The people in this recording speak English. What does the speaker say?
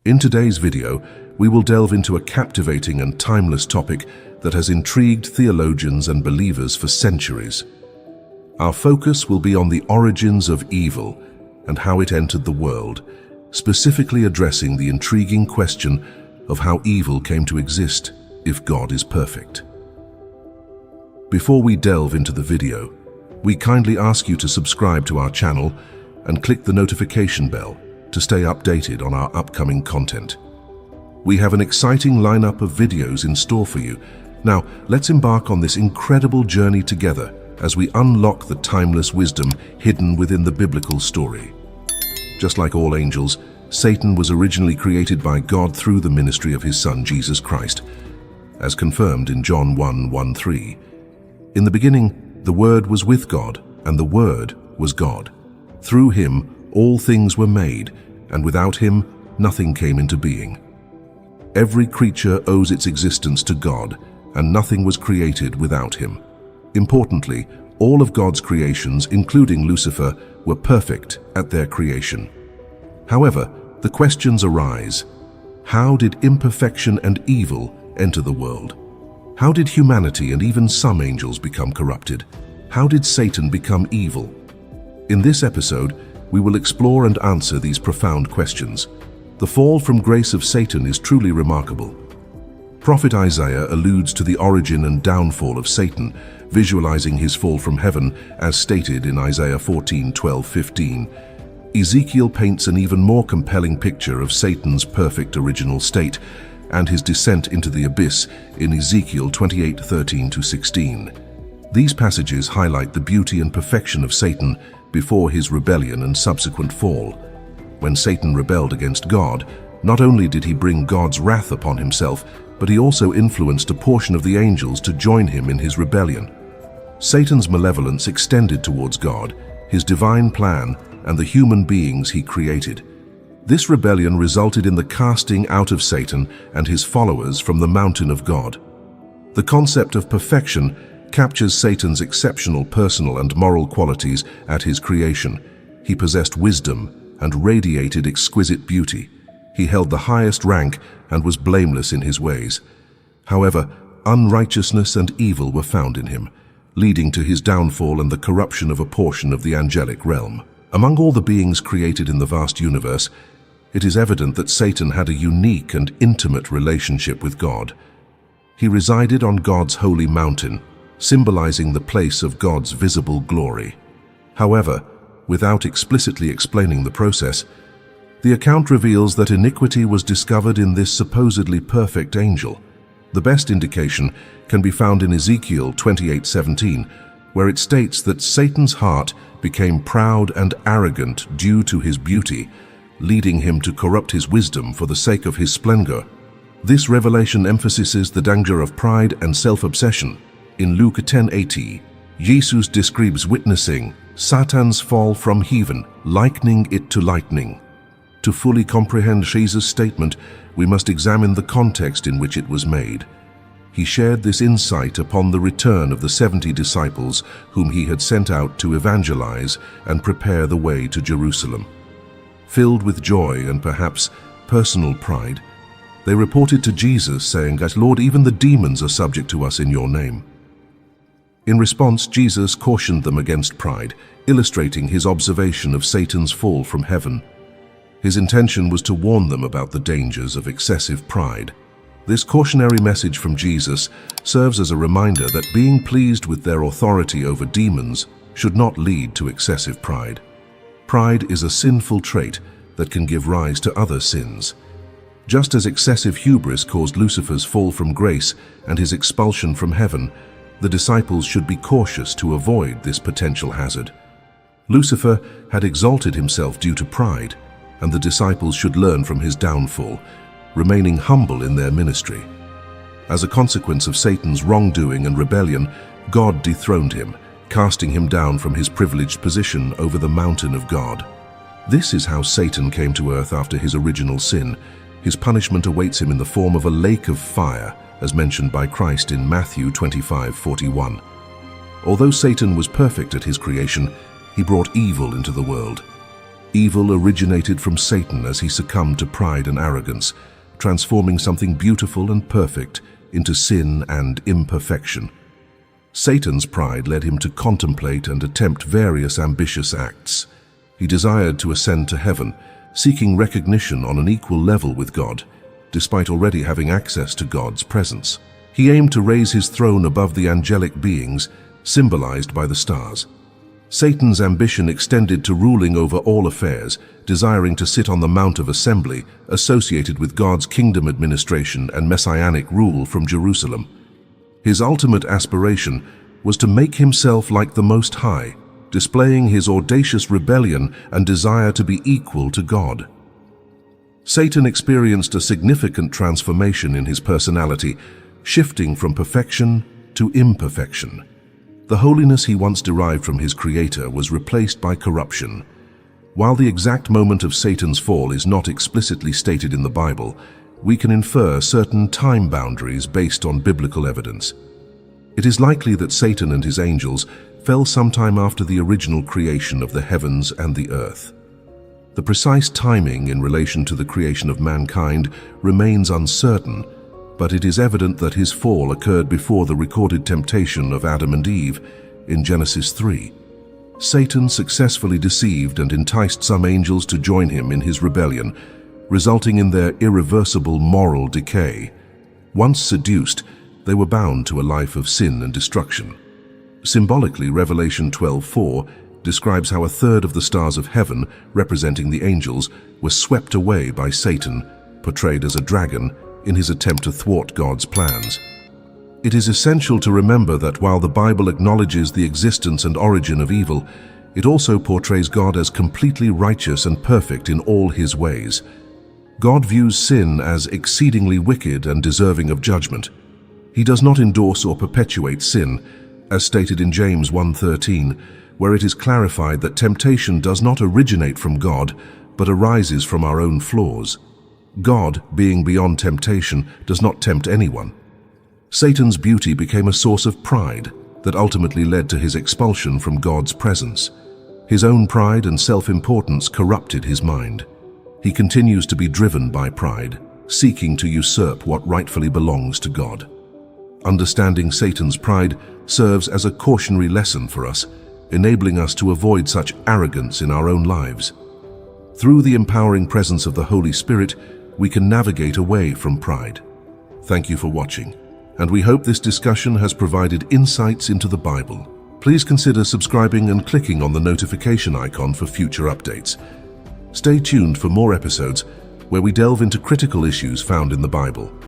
In today's video, we will delve into a captivating and timeless topic that has intrigued theologians and believers for centuries. Our focus will be on the origins of evil and how it entered the world, specifically addressing the intriguing question of how evil came to exist if God is perfect. Before we delve into the video, we kindly ask you to subscribe to our channel and click the notification bell to stay updated on our upcoming content. We have an exciting lineup of videos in store for you. Now, let's embark on this incredible journey together as we unlock the timeless wisdom hidden within the biblical story. Just like all angels, Satan was originally created by God through the ministry of his Son, Jesus Christ, as confirmed in John 1:1-3. In the beginning, the Word was with God, and the Word was God. Through him, all things were made, and without him, nothing came into being. Every creature owes its existence to God, and nothing was created without him. Importantly, all of God's creations, including Lucifer, were perfect at their creation. However, the questions arise: how did imperfection and evil enter the world? How did humanity and even some angels become corrupted? How did Satan become evil? In this episode, we will explore and answer these profound questions. The fall from grace of Satan is truly remarkable. Prophet Isaiah alludes to the origin and downfall of Satan, visualizing his fall from heaven as stated in Isaiah 14:12-15. Ezekiel paints an even more compelling picture of Satan's perfect original state and his descent into the abyss in Ezekiel 28:13-16. These passages highlight the beauty and perfection of Satan before his rebellion and subsequent fall. When Satan rebelled against God, not only did he bring God's wrath upon himself, but he also influenced a portion of the angels to join him in his rebellion. Satan's malevolence extended towards God, his divine plan, and the human beings he created. This rebellion resulted in the casting out of Satan and his followers from the mountain of God. The concept of perfection captures Satan's exceptional personal and moral qualities at his creation. He possessed wisdom and radiated exquisite beauty. He held the highest rank and was blameless in his ways. However, unrighteousness and evil were found in him, leading to his downfall and the corruption of a portion of the angelic realm. Among all the beings created in the vast universe, it is evident that Satan had a unique and intimate relationship with God. He resided on God's holy mountain, symbolizing the place of God's visible glory. However, without explicitly explaining the process, the account reveals that iniquity was discovered in this supposedly perfect angel. The best indication can be found in Ezekiel 28:17, where it states that Satan's heart became proud and arrogant due to his beauty, leading him to corrupt his wisdom for the sake of his splendor. This revelation emphasizes the danger of pride and self-obsession. In Luke 10:80, Jesus describes witnessing Satan's fall from heaven, likening it to lightning. To fully comprehend Jesus' statement, we must examine the context in which it was made. He shared this insight upon the return of the 70 disciples whom he had sent out to evangelize and prepare the way to Jerusalem. Filled with joy and perhaps personal pride, they reported to Jesus saying that, "Lord, even the demons are subject to us in your name." In response, Jesus cautioned them against pride, illustrating his observation of Satan's fall from heaven. His intention was to warn them about the dangers of excessive pride. This cautionary message from Jesus serves as a reminder that being pleased with their authority over demons should not lead to excessive pride. Pride is a sinful trait that can give rise to other sins. Just as excessive hubris caused Lucifer's fall from grace and his expulsion from heaven, the disciples should be cautious to avoid this potential hazard. Lucifer had exalted himself due to pride, and the disciples should learn from his downfall, remaining humble in their ministry. As a consequence of Satan's wrongdoing and rebellion, God dethroned him, casting him down from his privileged position over the mountain of God. This is how Satan came to earth after his original sin. His punishment awaits him in the form of a lake of fire, as mentioned by Christ in Matthew 25:41. Although Satan was perfect at his creation, he brought evil into the world. Evil originated from Satan as he succumbed to pride and arrogance, transforming something beautiful and perfect into sin and imperfection. Satan's pride led him to contemplate and attempt various ambitious acts. He desired to ascend to heaven, seeking recognition on an equal level with God, despite already having access to God's presence. He aimed to raise his throne above the angelic beings, symbolized by the stars. Satan's ambition extended to ruling over all affairs, desiring to sit on the Mount of Assembly, associated with God's kingdom administration and messianic rule from Jerusalem. His ultimate aspiration was to make himself like the Most High, displaying his audacious rebellion and desire to be equal to God. Satan experienced a significant transformation in his personality, shifting from perfection to imperfection. The holiness he once derived from his Creator was replaced by corruption. While the exact moment of Satan's fall is not explicitly stated in the Bible, we can infer certain time boundaries based on biblical evidence. It is likely that Satan and his angels fell sometime after the original creation of the heavens and the earth. The precise timing in relation to the creation of mankind remains uncertain, but it is evident that his fall occurred before the recorded temptation of Adam and Eve in Genesis 3. Satan successfully deceived and enticed some angels to join him in his rebellion, resulting in their irreversible moral decay. Once seduced, they were bound to a life of sin and destruction. Symbolically, Revelation 12:4 describes how a third of the stars of heaven, representing the angels, were swept away by Satan, portrayed as a dragon, in his attempt to thwart God's plans. It is essential to remember that while the Bible acknowledges the existence and origin of evil, it also portrays God as completely righteous and perfect in all his ways. God views sin as exceedingly wicked and deserving of judgment. He does not endorse or perpetuate sin, as stated in James 1:13, where it is clarified that temptation does not originate from God, but arises from our own flaws. God, being beyond temptation, does not tempt anyone. Satan's beauty became a source of pride that ultimately led to his expulsion from God's presence. His own pride and self-importance corrupted his mind. He continues to be driven by pride, seeking to usurp what rightfully belongs to God. Understanding Satan's pride serves as a cautionary lesson for us, enabling us to avoid such arrogance in our own lives. Through the empowering presence of the Holy Spirit, we can navigate away from pride. Thank you for watching, and we hope this discussion has provided insights into the Bible. Please consider subscribing and clicking on the notification icon for future updates. Stay tuned for more episodes where we delve into critical issues found in the Bible.